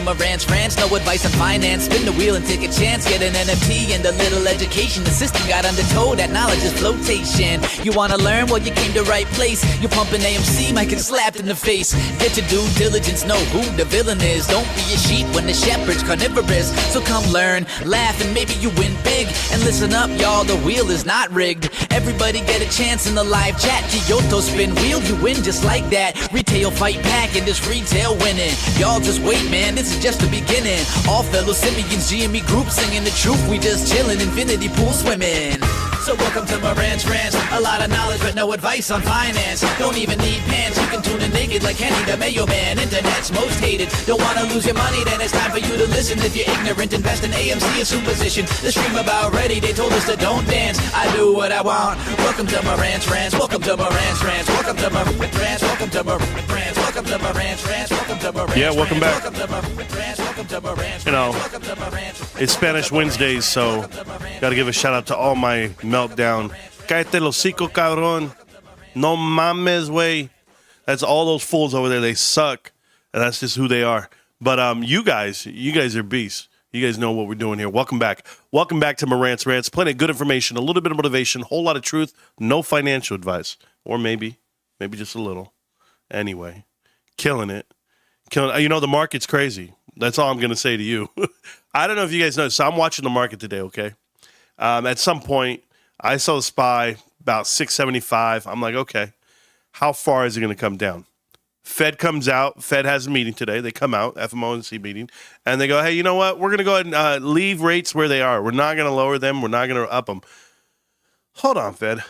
Marantz Rantz, no advice on finance. Spin the wheel and take a chance. Get an NFT and a little education. The system got undertow, that knowledge is flotation. You wanna learn? Well, you came to right place. You're pumping AMC, might get slapped in the face. Get your due diligence, know who the villain is. Don't be a sheep when the shepherd's carnivorous. So come learn, laugh, and maybe you win big. And listen up, y'all, the wheel is not rigged. Everybody get a chance in the live chat. Kyoto spin wheel, you win just like that. Retail fight back and this retail winning. Y'all just wait, man, this is just the beginning. All fellow Simeons, GME group singing the truth. We just chillin', infinity pool swimming. So welcome to Marantz Rantz. A lot of knowledge but no advice on finance. Don't even need pants, you can tune in naked like Henry the Mayo Man. Internet's most hated. Don't wanna lose your money, then it's time for you to listen. If you're ignorant, invest in AMC, a superstition. The stream about ready, they told us to don't dance. I do what I want. Welcome to Marantz Rantz. Welcome to Marantz Rantz. Welcome to Marantz Rantz. Welcome to Marantz Rantz. Welcome to Marantz Rantz. Welcome to Marantz. Yeah, welcome back. Welcome to Marantz Rantz. Welcome to Marantz. You know, Welcome to Marantz. it's Spanish Wednesdays, so gotta give a shout out to all my meltdown. Cállate el hocico, cabrón. No mames, way. That's all those fools over there. They suck, and that's just who they are. But you guys are beasts. You guys know what we're doing here. Welcome back. Welcome back to Marantz Rantz. Plenty of good information, a little bit of motivation, a whole lot of truth, no financial advice. Or maybe just a little. Anyway, killing it. You know, the market's crazy. That's all I'm going to say to you. I don't know if you guys know. So I'm watching the market today, okay? At some point, I saw the SPY about 675. I'm like, okay, how far is it going to come down? Fed comes out. Fed has a meeting today. They come out, FOMC meeting, and they go, hey, you know what? We're going to go ahead and leave rates where they are. We're not going to lower them. We're not going to up them. Hold on, Fed.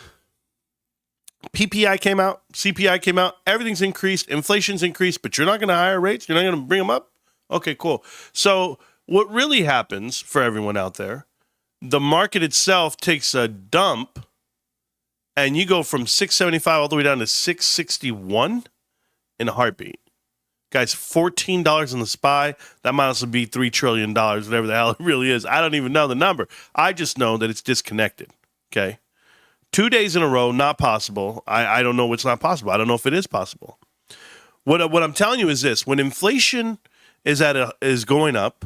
PPI came out. CPI came out. Everything's increased. Inflation's increased, but you're not going to higher rates? You're not going to bring them up? Okay, cool. So what really happens for everyone out there, the market itself takes a dump, and you go from 675 all the way down to 661 in a heartbeat. Guys, $14 in the SPY, that might also be $3 trillion, whatever the hell it really is. I don't even know the number. I just know that it's disconnected, okay? 2 days in a row, not possible. I don't know what's not possible. I don't know if it is possible. What I'm telling you is this. When inflation is going up,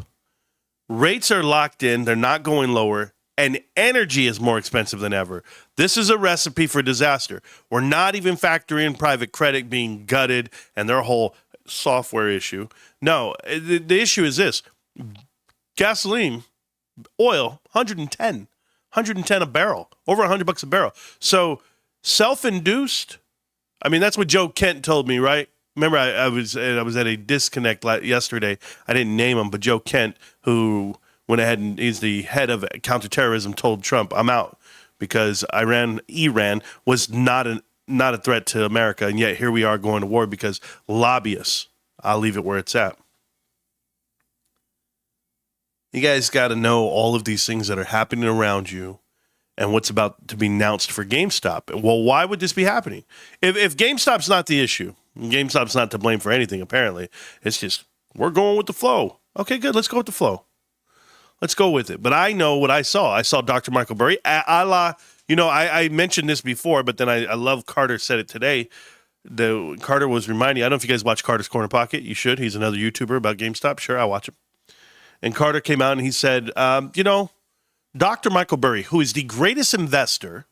rates are locked in, they're not going lower, and energy is more expensive than ever. This is a recipe for disaster. We're not even factoring in private credit being gutted and their whole software issue. No, the issue is this. Gasoline, oil, 110 a barrel, over $100 a barrel. So self-induced, I mean, that's what Joe Kent told me, right? Remember, I was at a disconnect yesterday. I didn't name him, but Joe Kent, who went ahead and is the head of counterterrorism, told Trump, I'm out because Iran was not a threat to America, and yet here we are going to war because lobbyists. I'll leave it where it's at. You guys got to know all of these things that are happening around you and what's about to be announced for GameStop. Well, why would this be happening? If GameStop's not the issue, GameStop's not to blame for anything, apparently. It's just, we're going with the flow. Okay, good. Let's go with the flow. Let's go with it. But I know what I saw. I saw Dr. Michael Burry. I mentioned this before, but then I love Carter said it today. Carter was reminding, I don't know if you guys watch Carter's Corner Pocket. You should. He's another YouTuber about GameStop. Sure, I'll watch him. And Carter came out and he said, Dr. Michael Burry, who is the greatest investor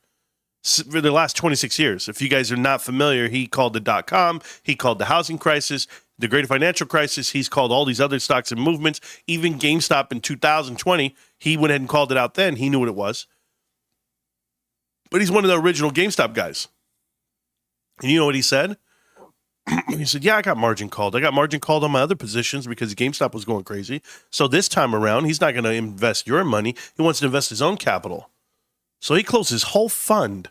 for the last 26 years. If you guys are not familiar, he called the .com, he called the housing crisis, the great financial crisis, he's called all these other stocks and movements, even GameStop in 2020, he went ahead and called it out then. He knew what it was. But he's one of the original GameStop guys. And you know what he said? He said, yeah, I got margin called. I got margin called on my other positions because GameStop was going crazy. So this time around, he's not going to invest your money. He wants to invest his own capital. So he closed his whole fund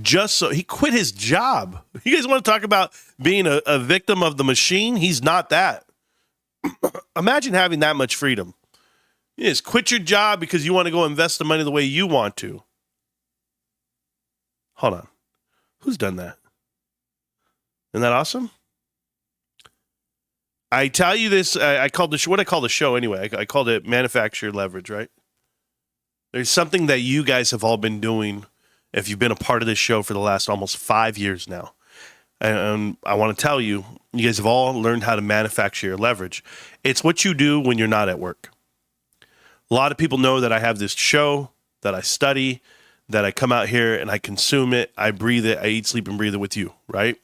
just so he quit his job. You guys want to talk about being a victim of the machine? He's not that. Imagine having that much freedom. You just quit your job because you want to go invest the money the way you want to. Hold on. Who's done that? Isn't that awesome? I tell you this, I called the show, what I call the show anyway, I called it manufacturer leverage, right? There's something that you guys have all been doing if you've been a part of this show for the last almost 5 years now. And I want to tell you, you guys have all learned how to manufacture your leverage. It's what you do when you're not at work. A lot of people know that I have this show, that I study, that I come out here and I consume it, I breathe it, I eat, sleep, and breathe it with you, right?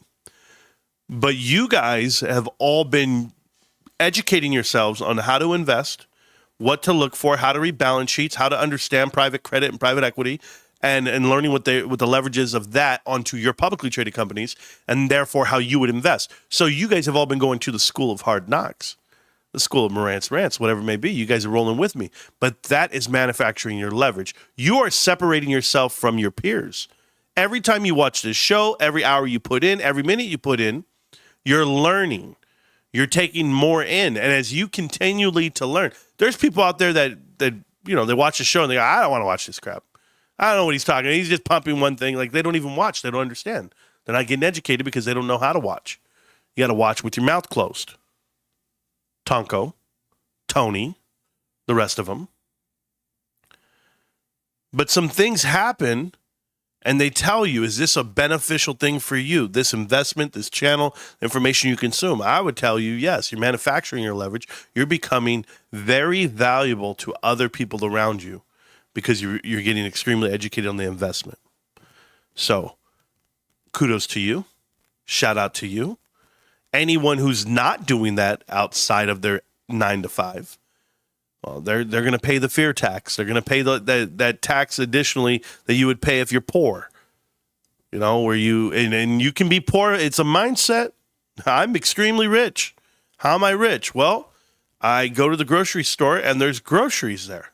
But you guys have all been educating yourselves on how to invest, what to look for, how to read balance sheets, how to understand private credit and private equity, and learning what the leverages of that onto your publicly traded companies, and therefore how you would invest. So you guys have all been going to the school of hard knocks, the school of Marantz Rantz, whatever it may be. You guys are rolling with me. But that is manufacturing your leverage. You are separating yourself from your peers. Every time you watch this show, every hour you put in, every minute you put in, you're learning. You're taking more in. And as you continually to learn, there's people out there that they watch the show and they go, I don't want to watch this crap. I don't know what he's talking about. He's just pumping one thing. Like, they don't even watch. They don't understand. They're not getting educated because they don't know how to watch. You got to watch with your mouth closed. Tonko, Tony, the rest of them. But some things happen and they tell you, is this a beneficial thing for you? This investment, this channel, information you consume? I would tell you, yes, you're manufacturing your leverage. You're becoming very valuable to other people around you because you're getting extremely educated on the investment. So kudos to you. Shout out to you. Anyone who's not doing that outside of their 9 to 5, well, they're going to pay the fear tax. They're going to pay that tax additionally that you would pay if you're poor. You know, where and you can be poor. It's a mindset. I'm extremely rich. How am I rich? Well, I go to the grocery store and there's groceries there.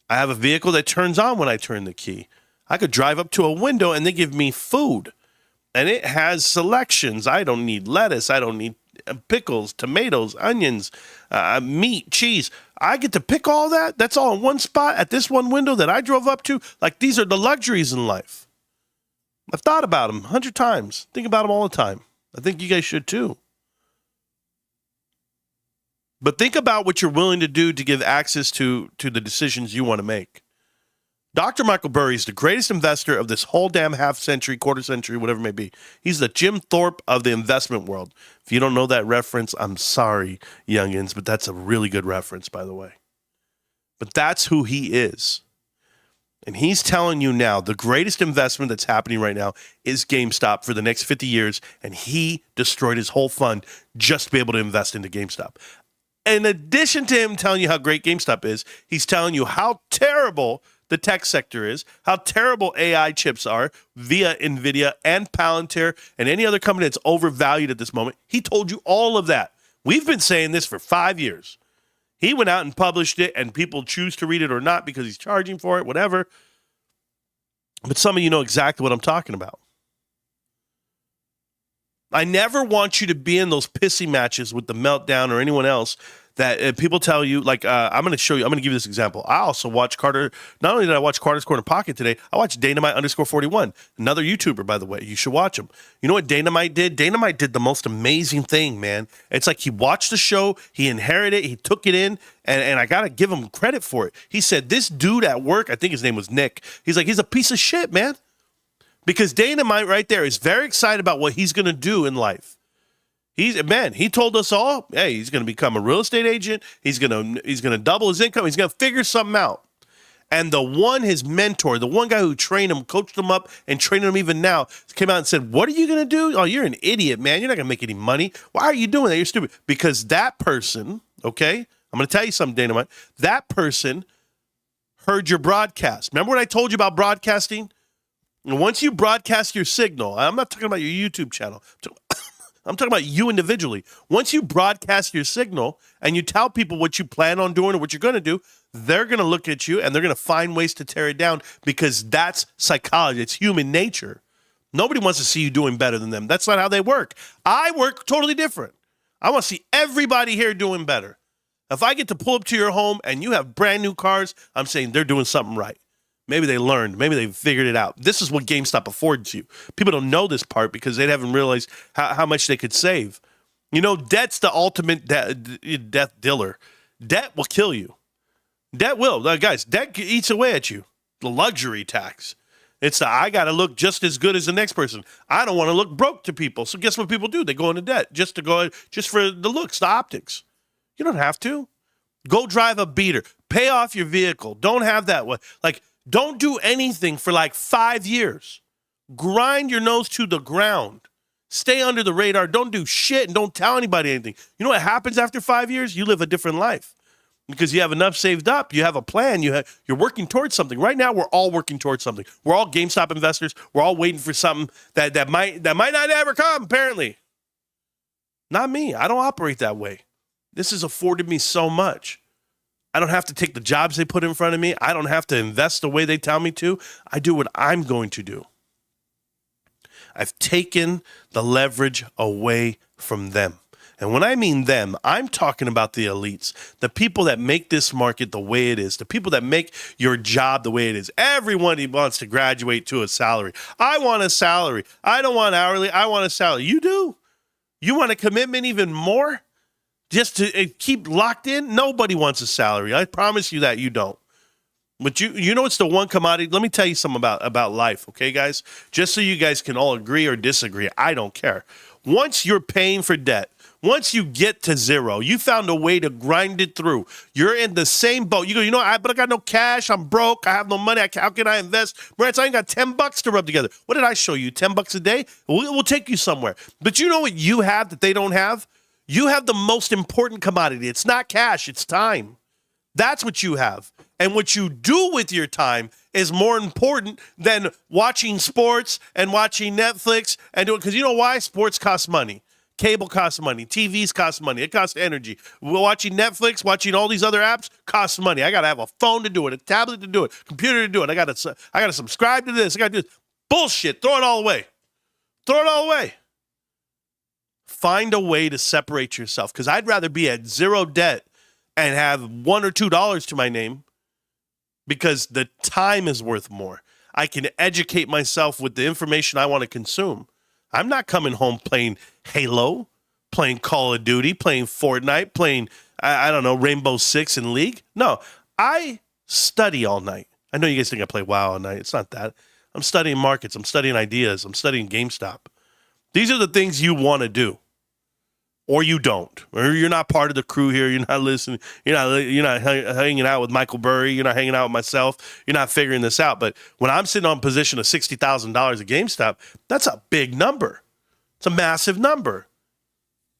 I have a vehicle that turns on when I turn the key. I could drive up to a window and they give me food. And it has selections. I don't need lettuce. I don't need pickles, tomatoes, onions, meat, cheese. I get to pick all that. That's all in one spot at this one window that I drove up to. Like, these are the luxuries in life. I've thought about them 100 times. Think about them all the time. I think you guys should too. But think about what you're willing to do to give access to the decisions you want to make. Dr. Michael Burry is the greatest investor of this whole damn half century, quarter century, whatever it may be. He's the Jim Thorpe of the investment world. If you don't know that reference, I'm sorry, youngins, but that's a really good reference, by the way. But that's who he is. And he's telling you now the greatest investment that's happening right now is GameStop for the next 50 years, and he destroyed his whole fund just to be able to invest into GameStop. In addition to him telling you how great GameStop is, he's telling you how terrible the tech sector is, how terrible AI chips are via NVIDIA and Palantir and any other company that's overvalued at this moment. He told you all of that. We've been saying this for 5 years. He went out and published it, and people choose to read it or not because he's charging for it, whatever. But some of you know exactly what I'm talking about. I never want you to be in those pissy matches with the Meltdown or anyone else that people tell you, like, I'm going to show you, I'm going to give you this example. I also watch Carter. Not only did I watch Carter's Corner Pocket today, I watched Dynamite_41, another YouTuber, by the way. You should watch him. You know what Dynamite did? Dynamite did the most amazing thing, man. It's like he watched the show, he inherited it, he took it in, and I got to give him credit for it. He said, this dude at work, I think his name was Nick, he's like, he's a piece of shit, man. Because Dynamite right there is very excited about what he's going to do in life. He told us all, hey, he's going to become a real estate agent. He's going to double his income. He's going to figure something out. And his mentor, the one guy who trained him, coached him up, and trained him even now, came out and said, what are you going to do? Oh, you're an idiot, man. You're not going to make any money. Why are you doing that? You're stupid. Because that person, okay, I'm going to tell you something, Dynamite. That person heard your broadcast. Remember what I told you about broadcasting? And once you broadcast your signal, I'm not talking about your YouTube channel. I'm talking about you individually. Once you broadcast your signal and you tell people what you plan on doing or what you're going to do, they're going to look at you and they're going to find ways to tear it down because that's psychology. It's human nature. Nobody wants to see you doing better than them. That's not how they work. I work totally different. I want to see everybody here doing better. If I get to pull up to your home and you have brand new cars, I'm saying they're doing something right. Maybe they learned. Maybe they figured it out. This is what GameStop affords you. People don't know this part because they haven't realized how much they could save. You know, debt's the ultimate death dealer. Debt will kill you. Debt will. Guys, debt eats away at you. The luxury tax. It's I got to look just as good as the next person. I don't want to look broke to people. So guess what people do? They go into debt just for the looks, the optics. You don't have to. Go drive a beater. Pay off your vehicle. Don't have that one. Like, don't do anything for like 5 years. Grind your nose to the ground. Stay under the radar. Don't do shit and don't tell anybody anything. You know what happens after 5 years? You live a different life because you have enough saved up. You have a plan. You're working towards something. Right now, we're all working towards something. We're all GameStop investors. We're all waiting for something that might not ever come, apparently. Not me. I don't operate that way. This has afforded me so much. I don't have to take the jobs they put in front of me. I don't have to invest the way they tell me to. I do what I'm going to do. I've taken the leverage away from them. And when I mean them, I'm talking about the elites, the people that make this market the way it is, the people that make your job the way it is. Everyone wants to graduate to a salary. I want a salary. I don't want hourly. I want a salary. You do? You want a commitment even more? Just to keep locked in? Nobody wants a salary. I promise you that you don't. But you know it's the one commodity. Let me tell you something about life, okay, guys? Just so you guys can all agree or disagree. I don't care. Once you're paying for debt, once you get to zero, you found a way to grind it through. You're in the same boat. You go, but I got no cash. I'm broke. I have no money. How can I invest? Marantz, I ain't got $10 to rub together. What did I show you? $10 a day? We'll take you somewhere. But you know what you have that they don't have? You have the most important commodity. It's not cash. It's time. That's what you have. And what you do with your time is more important than watching sports and watching Netflix and doing, because you know why? Sports costs money. Cable costs money. TVs cost money. It costs energy. Watching Netflix, watching all these other apps costs money. I got to have a phone to do it, a tablet to do it, computer to do it. I got to subscribe to this. I got to do this. Bullshit. Throw it all away. Throw it all away. Find a way to separate yourself, because I'd rather be at zero debt and have $1 or $2 to my name, because the time is worth more. I can educate myself with the information I want to consume. I'm not coming home playing Halo, playing Call of Duty, playing Fortnite, playing, I don't know, Rainbow Six in League. No, I study all night. I know you guys think I play WoW all night. It's not that. I'm studying markets. I'm studying ideas. I'm studying GameStop. These are the things you want to do. Or you don't, or you're not part of the crew here. You're not listening. You're not hanging out with Michael Burry. You're not hanging out with myself. You're not figuring this out. But when I'm sitting on a position of $60,000 at GameStop, that's a big number. It's a massive number.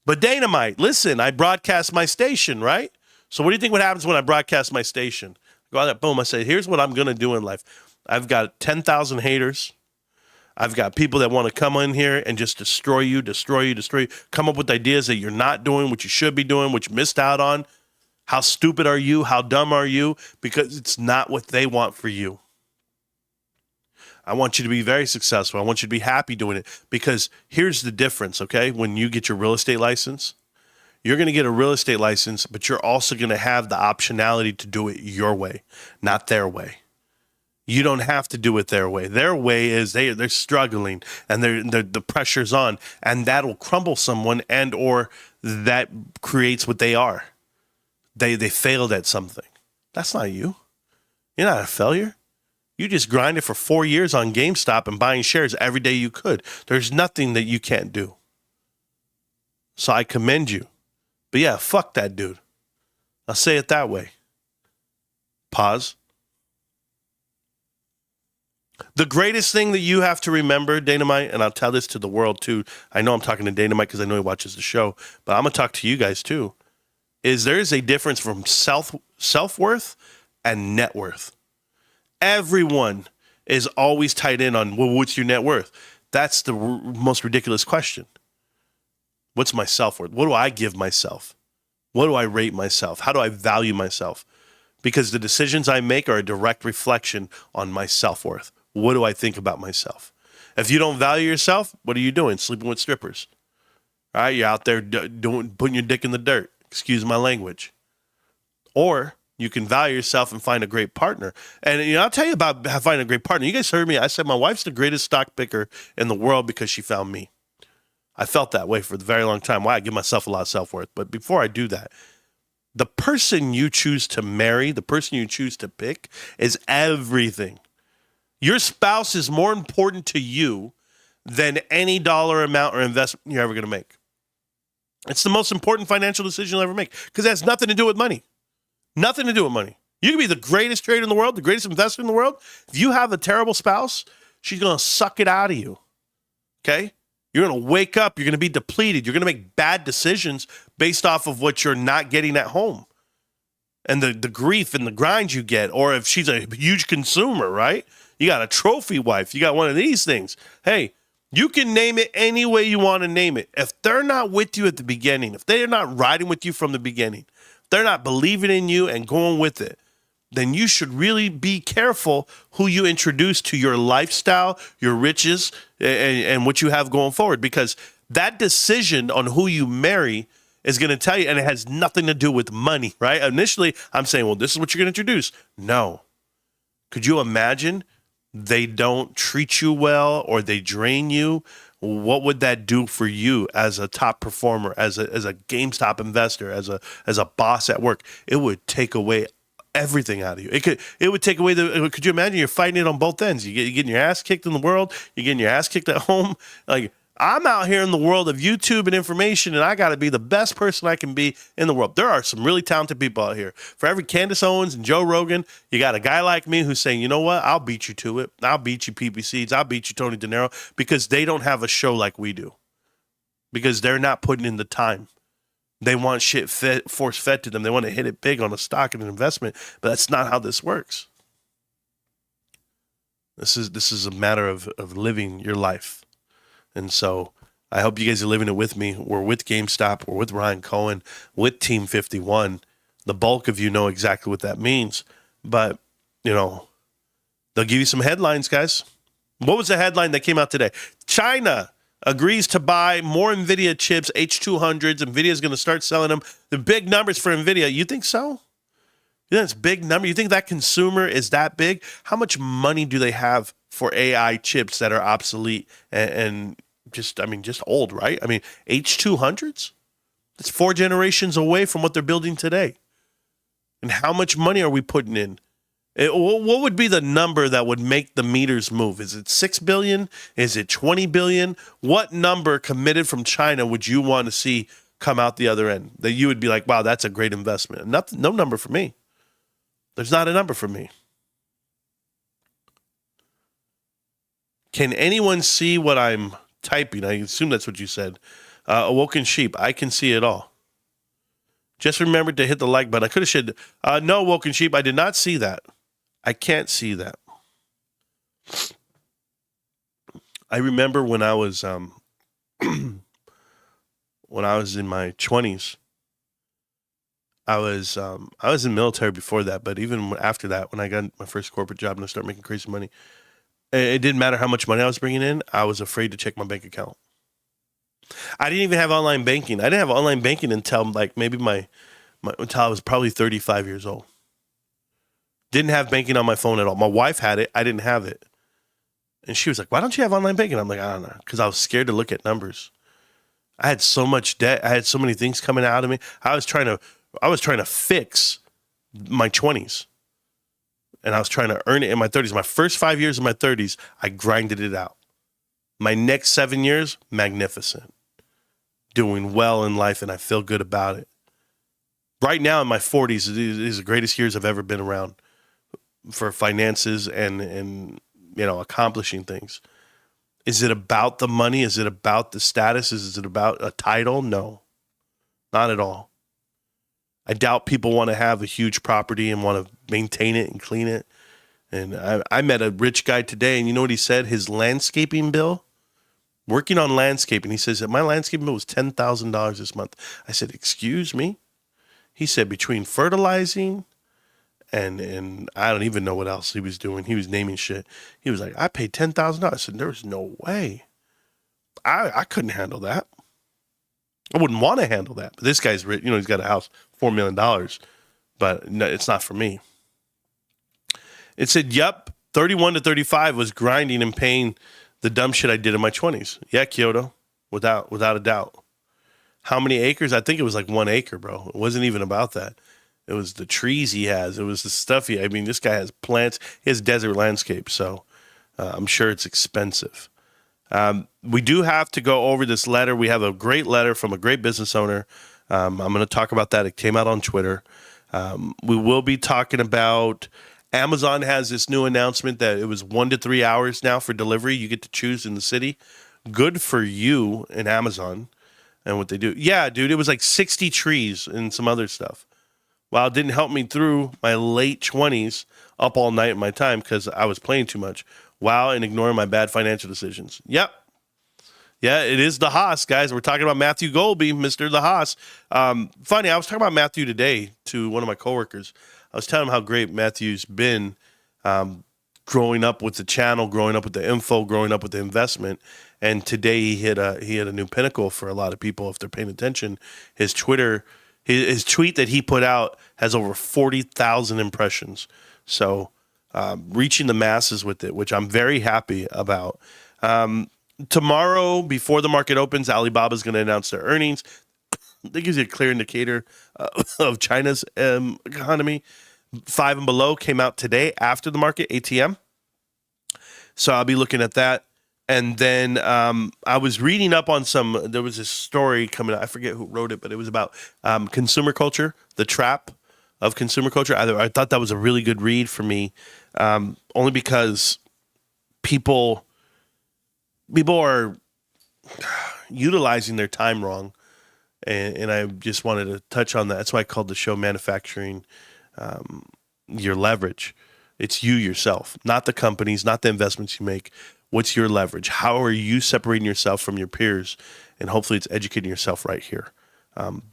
But Dynamite, listen, I broadcast my station, right? So what do you think what happens when I broadcast my station? I go out there, boom, I say, here's what I'm going to do in life. I've got 10,000 haters. I've got people that want to come in here and just destroy you, come up with ideas that you're not doing, what you should be doing, what you missed out on. How stupid are you? How dumb are you? Because it's not what they want for you. I want you to be very successful. I want you to be happy doing it, because here's the difference, okay? When you get your real estate license, you're going to get a real estate license, but you're also going to have the optionality to do it your way, not their way. You don't have to do it their way. Their way is they're struggling and the pressure's on, and that'll crumble someone, and or that creates what they are. They failed at something. That's not you. You're not a failure. You just grinded for 4 years on GameStop and buying shares every day you could. There's nothing that you can't do. So I commend you. But yeah, fuck that dude. I'll say it that way. Pause. The greatest thing that you have to remember, Dynamite, and I'll tell this to the world too. I know I'm talking to Dynamite because I know he watches the show, but I'm going to talk to you guys too, is there is a difference from self-worth and net worth. Everyone is always tied in on, well, what's your net worth? That's the most ridiculous question. What's my self-worth? What do I give myself? What do I rate myself? How do I value myself? Because the decisions I make are a direct reflection on my self-worth. What do I think about myself? If you don't value yourself, what are you doing? Sleeping with strippers. All right, you're out there putting your dick in the dirt. Excuse my language. Or you can value yourself and find a great partner. And I'll tell you about finding a great partner. You guys heard me. I said my wife's the greatest stock picker in the world because she found me. I felt that way for a very long time. Why? I give myself a lot of self-worth. But before I do that, the person you choose to marry, the person you choose to pick, is everything. Your spouse is more important to you than any dollar amount or investment you're ever going to make. It's the most important financial decision you'll ever make because it has nothing to do with money. Nothing to do with money. You can be the greatest trader in the world, the greatest investor in the world. If you have a terrible spouse, she's going to suck it out of you. Okay? You're going to wake up. You're going to be depleted. You're going to make bad decisions based off of what you're not getting at home and the grief and the grind you get. Or if she's a huge consumer, right? You got a trophy wife. You got one of these things. Hey, you can name it any way you want to name it. If they're not with you at the beginning, if they're not riding with you from the beginning, if they're not believing in you and going with it, then you should really be careful who you introduce to your lifestyle, your riches, and what you have going forward. Because that decision on who you marry is going to tell you, and it has nothing to do with money, right? Initially, I'm saying, well, this is what you're going to introduce. No. Could you imagine they don't treat you well or they drain you? What would that do for you as a top performer, as a GameStop investor, as a boss at work? It would take away everything out of you. It would take away could you imagine you're fighting it on both ends? You're getting your ass kicked in the world, you're getting your ass kicked at home. Like, I'm out here in the world of YouTube and information, and I got to be the best person I can be in the world. There are some really talented people out here. For every Candace Owens and Joe Rogan, you got a guy like me who's saying, you know what? I'll beat you to it. I'll beat you, PP Seeds. I'll beat you, Tony De Niro, because they don't have a show like we do. Because they're not putting in the time. They want shit force fed to them. They want to hit it big on a stock and an investment, but that's not how this works. This is a matter of living your life. And so I hope you guys are living it with me. We're with GameStop. We're with Ryan Cohen, with Team 51. The bulk of you know exactly what that means. But, they'll give you some headlines, guys. What was the headline that came out today? China agrees to buy more NVIDIA chips, H200s. NVIDIA is going to start selling them. The big numbers for NVIDIA. You think so? You think it's a big number? You think that consumer is that big? How much money do they have for AI chips that are obsolete and just old, right? I mean, H200s? That's 4 generations away from what they're building today. And how much money are we putting in? What would be the number that would make the meters move? Is it 6 billion? Is it 20 billion? What number committed from China would you want to see come out the other end? That you would be like, wow, that's a great investment. No number for me. There's not a number for me. Can anyone see what I'm typing? I assume that's what you said. Awoken Sheep. I can see it all. Just remember to hit the like button. I could have said, no, Awoken Sheep. I did not see that. I can't see that. I remember when I was in my 20s. I was in the military before that, but even after that, when I got my first corporate job and I started making crazy money, it didn't matter how much money I was bringing in. I was afraid to check my bank account. I didn't even have online banking. I didn't have online banking until maybe until I was probably 35 years old. Didn't have banking on my phone at all. My wife had it. I didn't have it. And she was like, why don't you have online banking? I'm like, I don't know. Because I was scared to look at numbers. I had so much debt. I had so many things coming out of me. I was trying to fix my 20s. And I was trying to earn it in my 30s. My first 5 years of my 30s, I grinded it out. My next 7 years, magnificent. Doing well in life, and I feel good about it. Right now in my 40s, it is the greatest years I've ever been around for finances and accomplishing things. Is it about the money? Is it about the status? Is it about a title? No, not at all. I doubt people want to have a huge property and want to maintain it and clean it. And I met a rich guy today, and you know what he said? His landscaping bill, working on landscaping, he says that my landscaping bill was $10,000 this month. I said, excuse me? He said between fertilizing and I don't even know what else he was doing. He was naming shit. He was like, I paid $10,000. I said, there's no way. I couldn't handle that. I wouldn't want to handle that. But this guy's rich. He's got a house, $4 million. But no, it's not for me. It said, yep, 31 to 35 was grinding and paying the dumb shit I did in my 20s. Yeah, Kyoto, without a doubt. How many acres? I think it was like 1 acre, bro. It wasn't even about that. It was the trees he has. It was the stuff this guy has plants. He has desert landscape. So I'm sure it's expensive. We do have to go over this letter. We have a great letter from a great business owner. I'm going to talk about that. It came out on Twitter. We will be talking about Amazon has this new announcement that it was 1 to 3 hours now for delivery. You get to choose in the city. Good for you in Amazon and what they do. Yeah, dude, it was like 60 trees and some other stuff. Well, it didn't help me through my late 20s up all night in my time because I was playing too much. Wow, and ignoring my bad financial decisions. Yep. Yeah, it is the Haas, guys. We're talking about Matthew Golby, Mr. The Haas. Funny, I was talking about Matthew today to one of my coworkers. I was telling him how great Matthew's been growing up with the channel, growing up with the info, growing up with the investment. And today he hit a new pinnacle for a lot of people if they're paying attention. His Twitter, his tweet that he put out has over 40,000 impressions. So reaching the masses with it, which I'm very happy about. Tomorrow, before the market opens, Alibaba's going to announce their earnings. That gives you a clear indicator of China's economy. 5 and below came out today after the market, ATM. So I'll be looking at that. And then I was reading up on there was a story coming out. I forget who wrote it, but it was about consumer culture, the trap of consumer culture. I thought that was a really good read for me, only because people are utilizing their time wrong. And I just wanted to touch on that. That's why I called the show Manufacturing Your Leverage. It's you yourself, not the companies, not the investments you make. What's your leverage? How are you separating yourself from your peers? And hopefully it's educating yourself right here.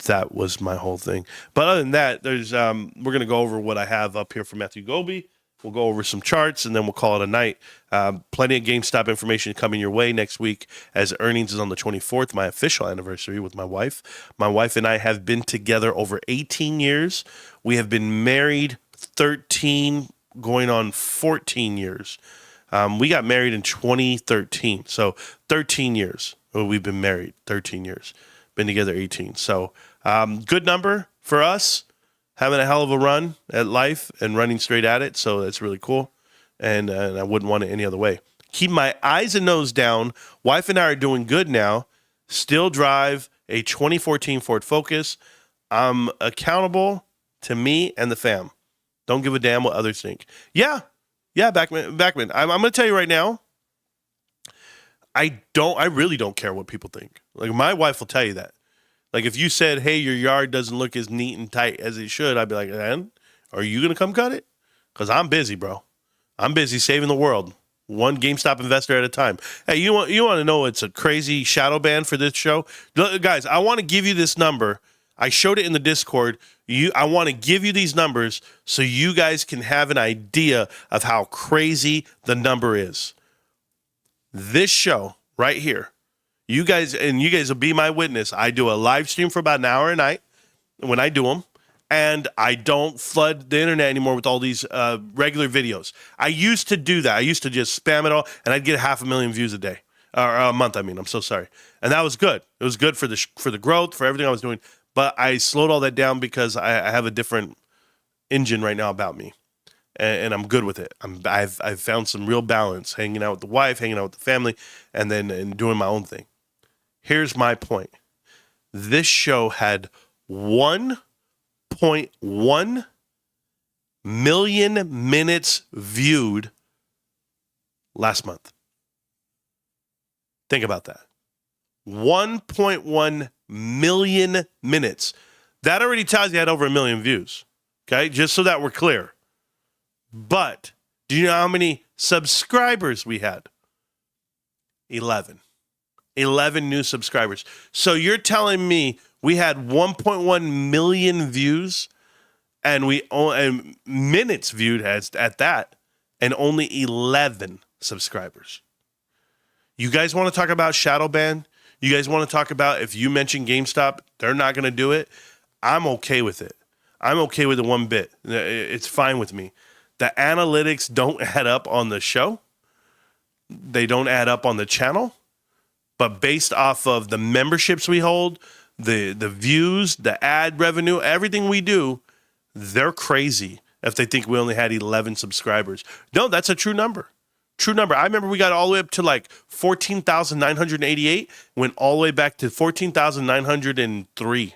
That was my whole thing. But other than that, we're going to go over what I have up here for Matthew Golby. We'll go over some charts, and then we'll call it a night. Plenty of GameStop information coming your way next week, as earnings is on the 24th, my official anniversary with my wife. My wife and I have been together over 18 years. We have been married 13, going on 14 years. We got married in 2013, so 13 years. We've been married 13 years. Been together 18. So good number for us. Having a hell of a run at life and running straight at it. So that's really cool. And I wouldn't want it any other way. Keep my eyes and nose down. Wife and I are doing good now. Still drive a 2014 Ford Focus. I'm accountable to me and the fam. Don't give a damn what others think. Yeah, Backman. I'm going to tell you right now. I really don't care what people think. Like, my wife will tell you that. Like, if you said, hey, your yard doesn't look as neat and tight as it should, I'd be like, man, are you going to come cut it? Because I'm busy, bro. I'm busy saving the world. One GameStop investor at a time. Hey, you want to know it's a crazy shadow ban for this show? Guys, I want to give you this number. I showed it in the Discord. I want to give you these numbers so you guys can have an idea of how crazy the number is. This show right here, you guys will be my witness. I do a live stream for about an hour a night when I do them, and I don't flood the internet anymore with all these regular videos. I used to do that. I used to just spam it all, and I'd get 500,000 views a day, or a month. I mean, I'm so sorry, and that was good. It was good for the growth, for everything I was doing. But I slowed all that down because I have a different engine right now about me, and I'm good with it. I've found some real balance, hanging out with the wife, hanging out with the family, and doing my own thing. Here's my point. This show had 1.1 million minutes viewed last month. Think about that. 1.1 million minutes. That already tells you I had over 1 million views. Okay, just so that we're clear. But do you know how many subscribers we had? 11 new subscribers. So you're telling me we had 1.1 million views and and minutes viewed at that, and only 11 subscribers. You guys want to talk about shadow ban? You guys want to talk about if you mention GameStop, they're not going to do it? I'm okay with it. I'm okay with it one bit. It's fine with me. The analytics don't add up on the show. They don't add up on the channel. But based off of the memberships we hold, the views, the ad revenue, everything we do, they're crazy if they think we only had 11 subscribers. No, that's a true number. True number. I remember we got all the way up to like 14,988, went all the way back to 14,903.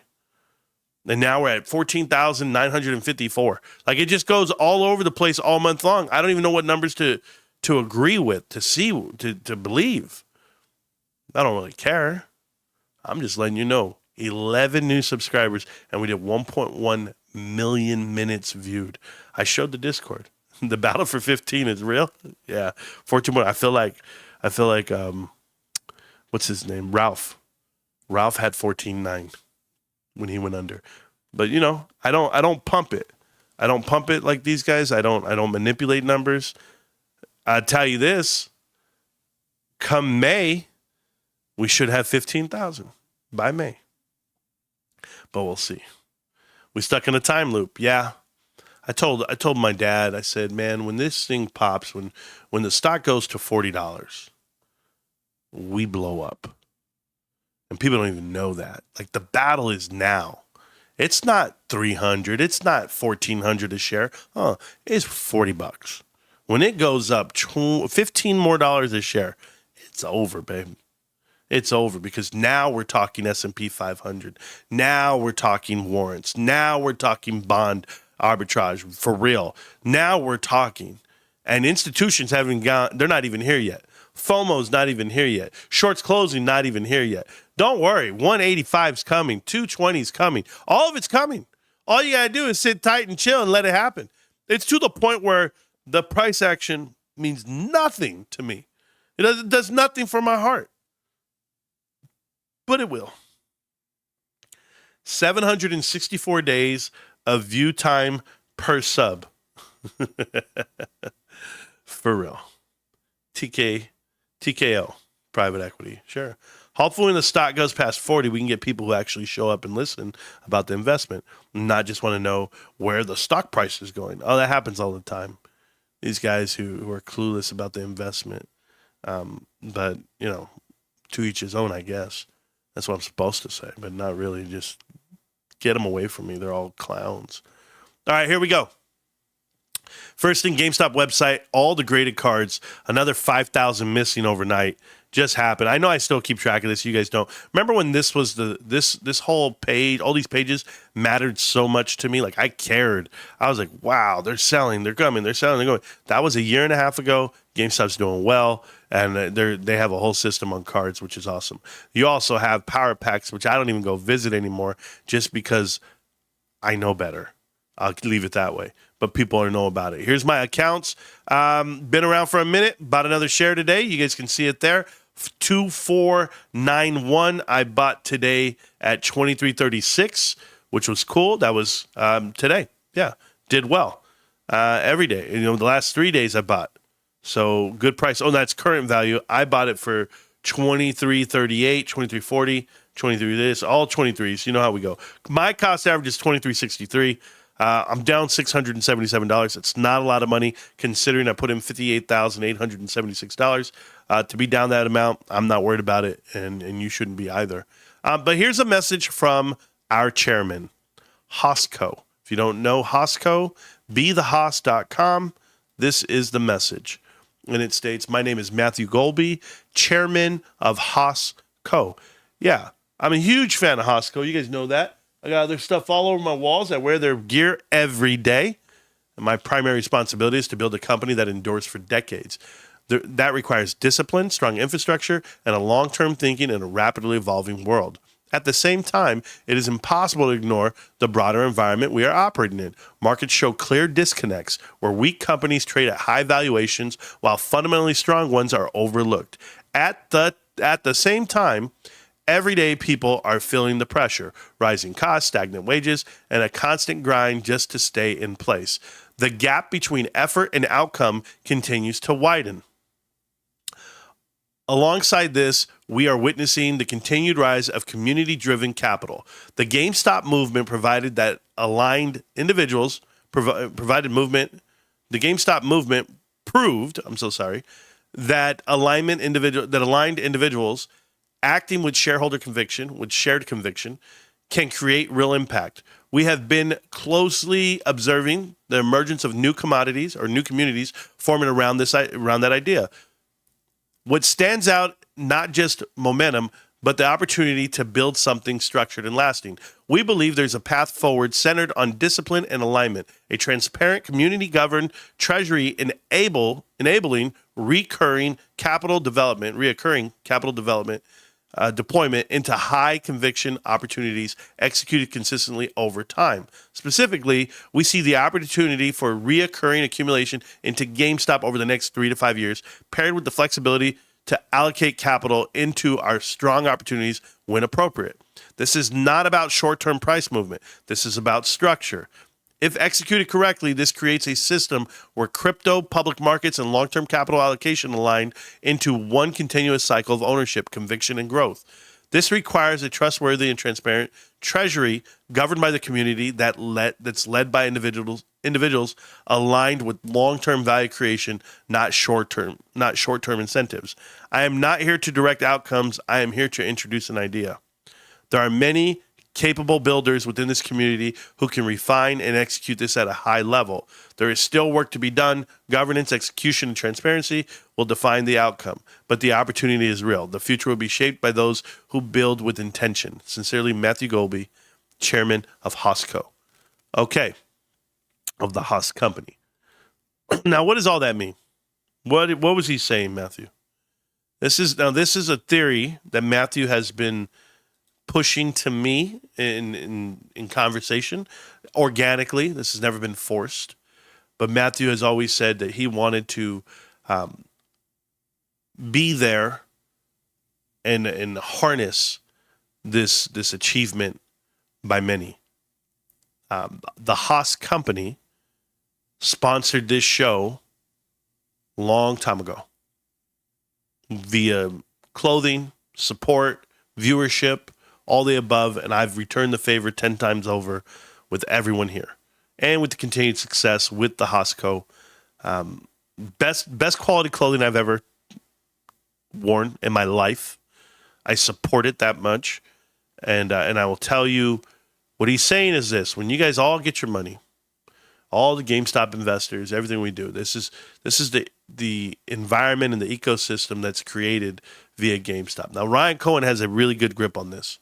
And now we're at 14,954. Like, it just goes all over the place all month long. I don't even know what numbers to agree with, to see, to believe. I don't really care. I'm just letting you know. 11 new subscribers, and we did 1.1 million minutes viewed. I showed the Discord. The battle for 15 is real. Yeah, 14 more. I feel like, what's his name? Ralph. Ralph had 14.9 when he went under. But you know, I don't pump it. I don't pump it like these guys. I don't manipulate numbers. I tell you this. Come May, we should have 15,000 by May. But we'll see. We stuck in a time loop. Yeah. I told my dad, I said, man, when this thing pops, when the stock goes to $40, we blow up. And people don't even know that. Like, the battle is now. It's not 300. It's not 1,400 a share. It's $40. When it goes up $15 more a share, it's over, babe. It's over, because now we're talking S&P 500. Now we're talking warrants. Now we're talking bond arbitrage for real. Now we're talking. And institutions haven't gone, they're not even here yet. FOMO's not even here yet. Shorts closing, not even here yet. Don't worry, 185's coming, 220's coming. All of it's coming. All you gotta do is sit tight and chill and let it happen. It's to the point where the price action means nothing to me. It does nothing for my heart. But it will. 764 days of view time per sub. For real. TKO, private equity. Sure. Hopefully when the stock goes past 40, we can get people who actually show up and listen about the investment, not just want to know where the stock price is going. Oh, that happens all the time. These guys who are clueless about the investment. But, you know, to each his own, I guess. That's what I'm supposed to say, but not really. Just get them away from me. They're all clowns. All right, here we go. First thing, GameStop website, all the graded cards, another 5,000 missing overnight. Just happened. I know I still keep track of this. You guys don't. Remember when this was this whole page, all these pages mattered so much to me? Like, I cared. I was like, wow, they're selling, they're coming, they're selling, they're going. That was a year and a half ago. GameStop's doing well, and they have a whole system on cards, which is awesome. You also have power packs, which I don't even go visit anymore just because I know better. I'll leave it that way. But people already know about it. Here's my accounts. Been around for a minute. Bought another share today. You guys can see it there. 2491. I bought today at 2336, which was cool. That was today. Yeah, did well. Every day. You know, the last 3 days I bought. So good price. Oh, that's current value. I bought it for 2338, 2340, 23 this, all 23s. You know how we go. My cost average is 2363. I'm down $677. It's not a lot of money considering I put in $58,876. To be down that amount, I'm not worried about it, and you shouldn't be either. But here's a message from our chairman, Hosco. If you don't know Hosco, bethehoss.com. This is the message. And it states, my name is Matthew Golby, chairman of Hosco. Yeah, I'm a huge fan of Hosco. You guys know that. I got other stuff all over my walls. I wear their gear every day. And my primary responsibility is to build a company that endures for decades. That requires discipline, strong infrastructure, and a long-term thinking in a rapidly evolving world. At the same time, it is impossible to ignore the broader environment we are operating in. Markets show clear disconnects where weak companies trade at high valuations while fundamentally strong ones are overlooked. At the same time, everyday people are feeling the pressure, rising costs, stagnant wages, and a constant grind just to stay in place. The gap between effort and outcome continues to widen. Alongside this, we are witnessing the continued rise of community-driven capital. The GameStop movement provided that aligned individuals provided movement. The GameStop movement proved, that aligned individuals acting with shareholder conviction, with shared conviction, can create real impact. We have been closely observing the emergence of new commodities or new communities forming around that idea. What stands out, not just momentum, but the opportunity to build something structured and lasting. We believe there's a path forward centered on discipline and alignment, a transparent, community-governed treasury enabling reoccurring capital development deployment into high conviction opportunities executed consistently over time. Specifically, we see the opportunity for reoccurring accumulation into GameStop over the next 3 to 5 years, paired with the flexibility to allocate capital into our strong opportunities when appropriate. This is not about short-term price movement. This is about structure. If executed correctly, this creates a system where crypto, public markets, and long-term capital allocation align into one continuous cycle of ownership, conviction, and growth. This requires a trustworthy and transparent treasury governed by the community that's led by individuals aligned with long-term value creation, not short-term incentives. I am not here to direct outcomes. I am here to introduce an idea. There are many capable builders within this community who can refine and execute this at a high level. There is still work to be done. Governance, execution, and transparency will define the outcome, but the opportunity is real. The future will be shaped by those who build with intention. Sincerely, Matthew Golby, chairman of Hosco. Okay, of the Haas Company. Now, what does all that mean? What was he saying, Matthew? This is a theory that Matthew has been pushing to me in conversation organically. This has never been forced, but Matthew has always said that he wanted to be there and harness this achievement by many. The Haas Company sponsored this show a long time ago via clothing, support, viewership, all the above, and I've returned the favor 10 times over with everyone here, and with the continued success with the Hosco. Best quality clothing I've ever worn in my life. I support it that much, and I will tell you what he's saying is this: when you guys all get your money, all the GameStop investors, everything we do, this is the environment and the ecosystem that's created via GameStop. Now, Ryan Cohen has a really good grip on this,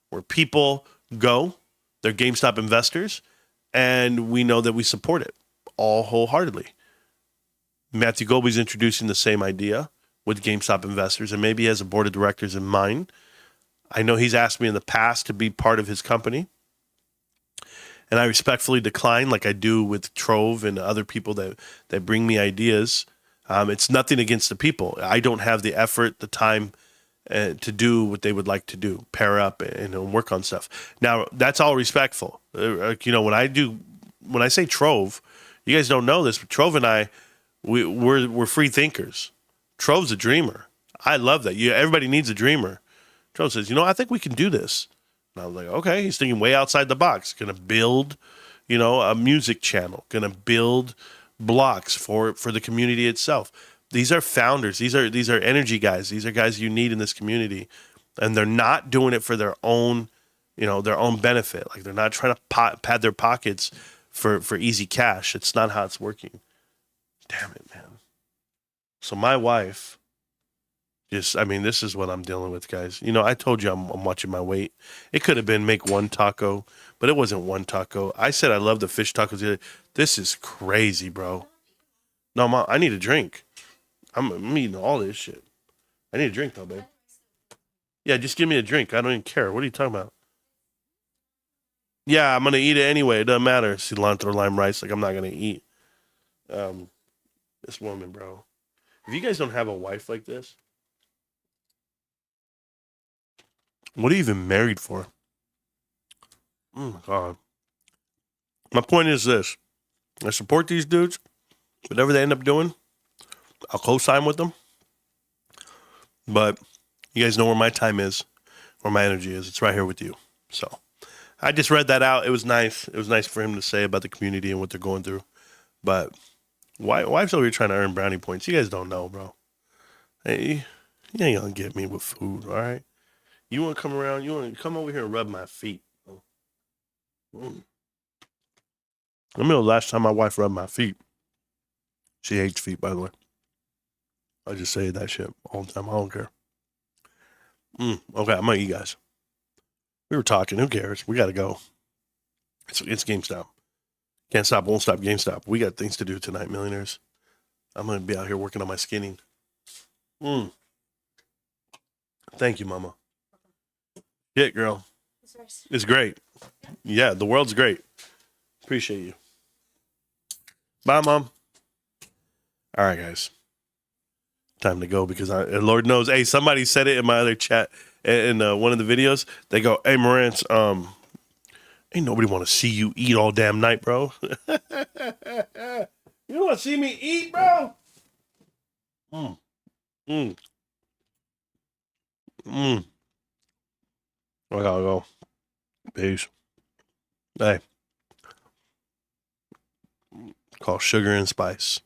where people go, they're GameStop investors, and we know that we support it all wholeheartedly. Matthew Golby's introducing the same idea with GameStop investors, and maybe he has a board of directors in mind. I know he's asked me in the past to be part of his company, and I respectfully decline, like I do with Trove and other people that bring me ideas. It's nothing against the people. I don't have the effort, the time, to do what they would like to do, pair up and work on stuff. Now, that's all respectful. When I say Trove, you guys don't know this, but Trove and I, we're free thinkers. Trove's a dreamer. I love that. Everybody needs a dreamer. Trove says, I think we can do this. And I was like, okay, he's thinking way outside the box. Going to build, a music channel. Going to build blocks for the community itself. These are founders. These are energy guys. These are guys you need in this community, and they're not doing it for their own, their own benefit. Like, they're not trying to pad their pockets for easy cash. It's not how it's working. Damn it, man. So my wife, this is what I'm dealing with, guys. I told you I'm watching my weight. It could have been make one taco, but it wasn't one taco. I said I love the fish tacos. This is crazy, bro. No, Mom, I need a drink. I'm eating all this shit. I need a drink, though, babe. Yeah, just give me a drink. I don't even care. What are you talking about? Yeah, I'm going to eat it anyway. It doesn't matter. Cilantro, lime rice. Like, I'm not going to eat. This woman, bro. If you guys don't have a wife like this, what are you even married for? Oh, my God. My point is this. I support these dudes. Whatever they end up doing, I'll co-sign with them. But you guys know where my time is, where my energy is. It's right here with you. So I just read that out. It was nice. It was nice for him to say about the community and what they're going through. But wife's over here trying to earn brownie points. You guys don't know, bro. Hey, you ain't going to get me with food, all right? You want to come around? You want to come over here and rub my feet? I remember the last time my wife rubbed my feet. She hates feet, by the way. I just say that shit all the time. I don't care. Okay, I'm gonna eat, guys. We were talking. Who cares? We gotta go. It's GameStop. Can't stop, won't stop. GameStop. We got things to do tonight, millionaires. I'm gonna be out here working on my skinning. Thank you, Mama. Yeah, girl. It's great. Yeah, the world's great. Appreciate you. Bye, Mom. All right, guys. Time to go because Lord knows. Hey, somebody said it in my other chat in one of the videos. They go, "Hey, Marantz, ain't nobody want to see you eat all damn night, bro. You want to see me eat, bro? I gotta go. Peace. Hey, call sugar and spice.